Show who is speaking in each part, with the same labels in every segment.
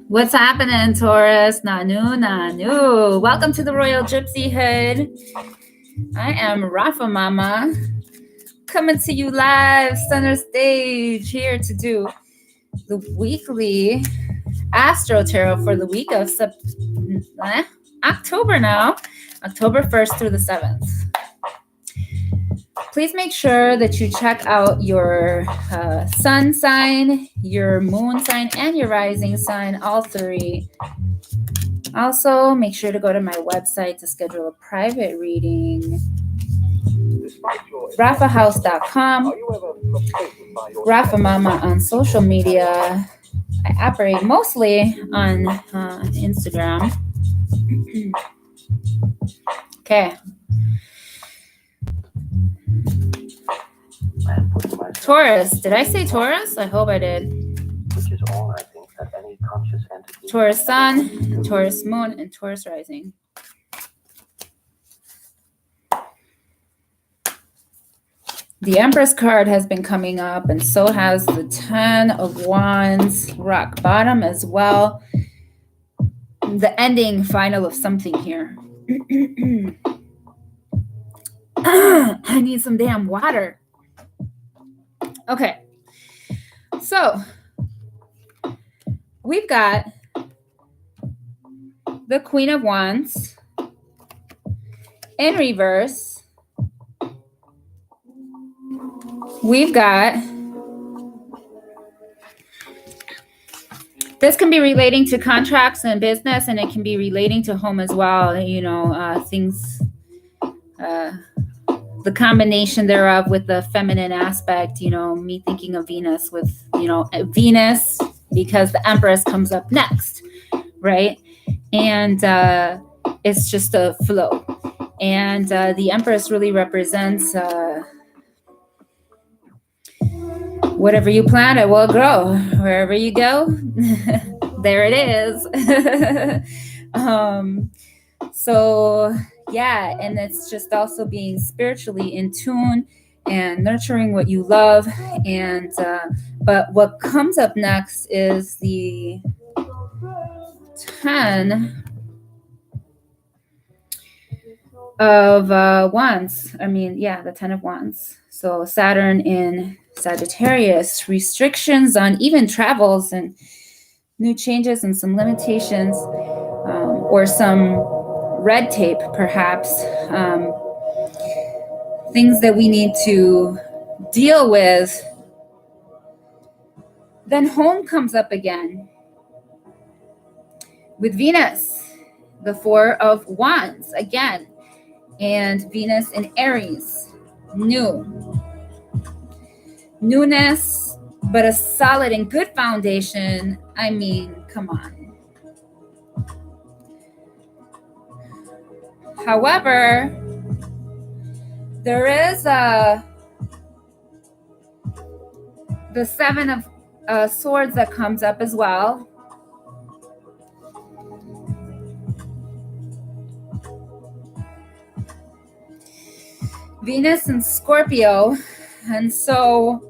Speaker 1: What's happening, Taurus? Nanu, nanu. Welcome to the Royal Gypsy Hood. I am Rafa Mama, coming to you live, center stage, here to do the weekly Astro-Tarot for the week of October now, October 1st through the 7th. Please make sure that you check out your sun sign, your moon sign, and your rising sign, all three. Also, make sure to go to my website to schedule a private reading. RafaHouse.com, Rafa Mama on social media. I operate mostly on Instagram. Okay. Taurus. Did I say Taurus? I hope I did.
Speaker 2: Which is all I think that any conscious entity.
Speaker 1: Taurus Sun, Taurus Moon, and Taurus Rising. The Empress card has been coming up, and so has the 10 of Wands, rock bottom as well. The ending, final of something here. I need some damn water. Okay. So, we've got the Queen of Wands in reverse. We've got, this can be relating to contracts and business, and it can be relating to home as well. You know, things, the combination thereof with the feminine aspect, you know, me thinking of Venus with, you know, Venus, because the Empress comes up next, right? And it's just a flow. And the Empress really represents whatever you plant, it will grow. Wherever you go, there it is. So yeah, and it's just also being spiritually in tune and nurturing what you love. And but what comes up next is the 10 of Wands. I mean, yeah, the 10 of Wands. So Saturn in Sagittarius, restrictions on even travels and new changes and some limitations, or some red tape, perhaps, things that we need to deal with. Then home comes up again with Venus, the 4 of Wands again, and Venus in Aries, newness, but a solid and good foundation. I mean, come on. However, there is the 7 of Swords that comes up as well. Venus and Scorpio. And so,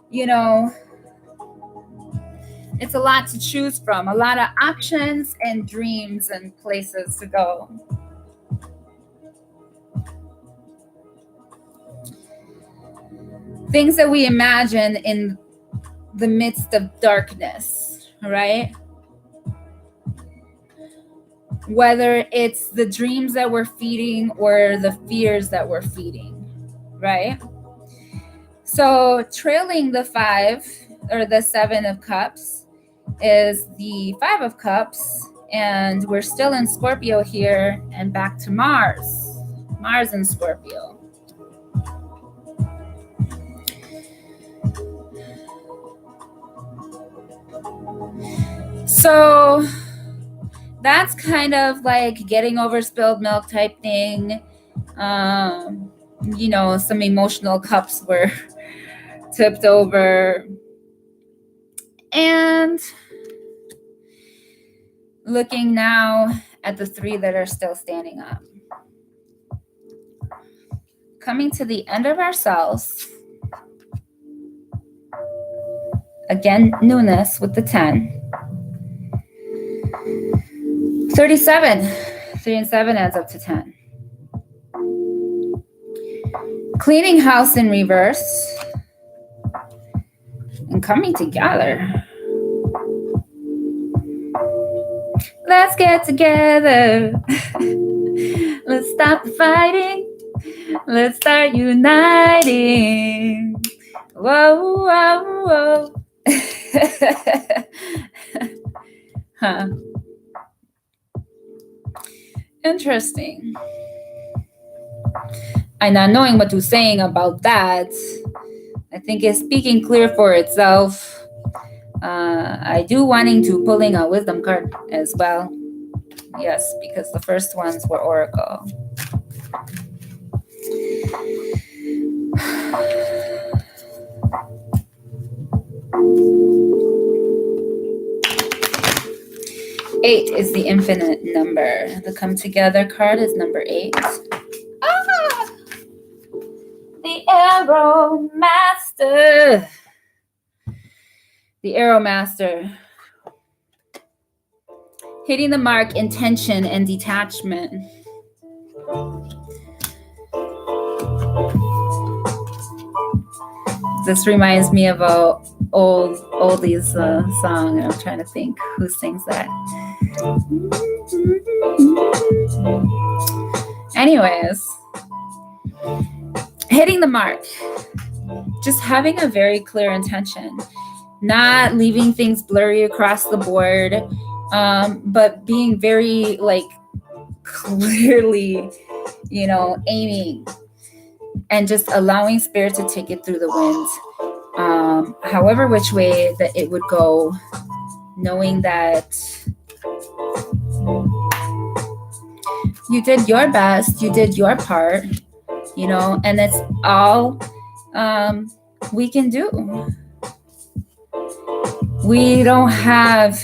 Speaker 1: you know, it's a lot to choose from, a lot of options and dreams and places to go. Things that we imagine in the midst of darkness, right? Whether it's the dreams that we're feeding or the fears that we're feeding, right? So trailing the 5 or the 7 of Cups is the 5 of Cups, and we're still in Scorpio here and back to Mars in Scorpio. So that's kind of like getting over spilled milk type thing. You know, some emotional cups were tipped over. And looking now at the 3 that are still standing up. Coming to the end of ourselves. Again, newness with the 10. 37. 3 and 7 adds up to 10. Cleaning house in reverse. And coming together. Let's get together. Let's stop the fighting. Let's start uniting. Whoa, whoa, whoa. Huh. Interesting. And not knowing what to saying about that, I think it's speaking clear for itself. I do wanting to pulling a wisdom card as well. Yes, because the first ones were oracle. Eight is the infinite number. The come together card is number 8. Ah! The Arrow Master. The Arrow Master. Hitting the mark, intention, and detachment. This reminds me of a oldies song. I'm trying to think who sings that. Anyways, hitting the mark. Just having a very clear intention. Not leaving things blurry across the board, but being very clearly, aiming and just allowing spirit to take it through the wind, however which way that it would go, knowing that you did your best, you did your part, and that's all we can do. We don't have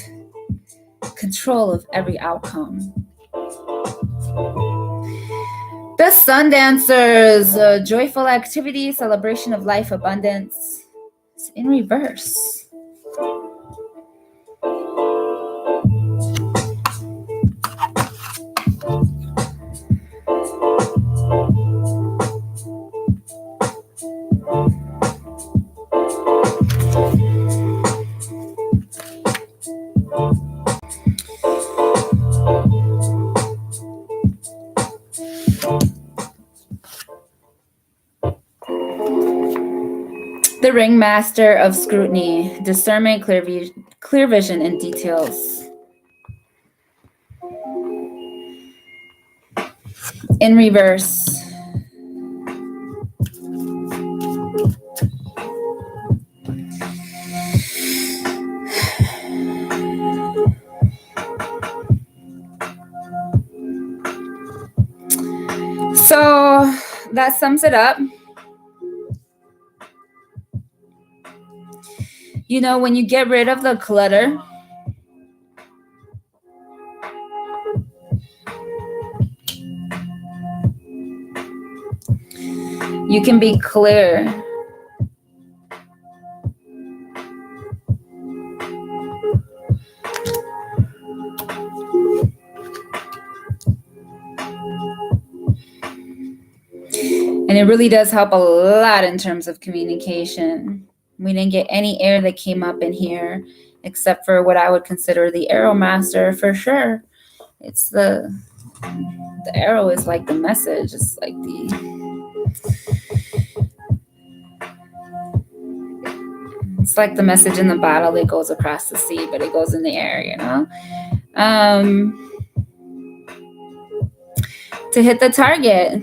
Speaker 1: control of every outcome. The Sun Dancers, joyful activity, celebration of life, abundance. It's in reverse. The Ringmaster of Scrutiny, discernment, clear vision, and details. In reverse. So that sums it up. When you get rid of the clutter, you can be clear. And it really does help a lot in terms of communication. We didn't get any air that came up in here, except for what I would consider the Arrow Master for sure. It's the arrow is like the message. It's like it's like the message in the bottle that goes across the sea, but it goes in the air, To hit the target.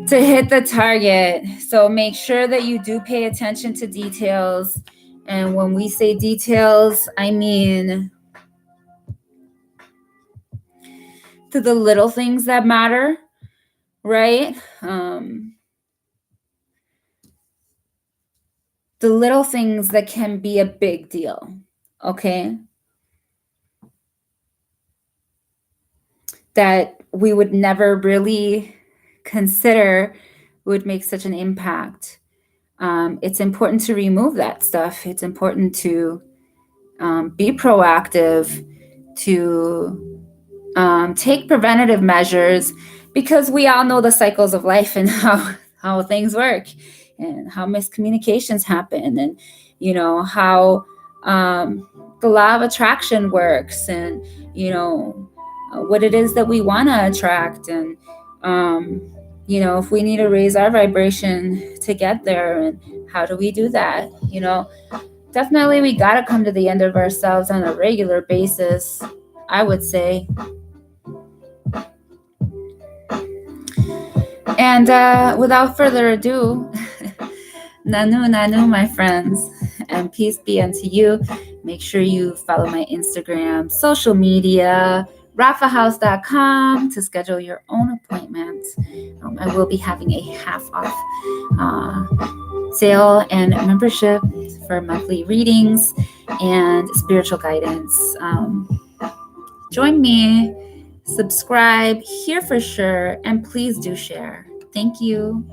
Speaker 1: To hit the target. So make sure that you do pay attention to details. And when we say details, I mean to the little things that matter, right? The little things that can be a big deal, okay? That we would never really consider would make such an impact. it's important to remove that stuff. It's important to be proactive, to take preventative measures, because we all know the cycles of life and how things work and how miscommunications happen, and how the law of attraction works, and what it is that we want to attract, and if we need to raise our vibration to get there, and how do we do that. Definitely we got to come to the end of ourselves on a regular basis, I would say. And without further ado, Nanu Nanu, my friends, and peace be unto you. Make sure you follow my Instagram, social media, rafahouse.com to schedule your own appointment. I will be having a half off sale and membership for monthly readings and spiritual guidance. Join me, subscribe here for sure, and please do share. Thank you.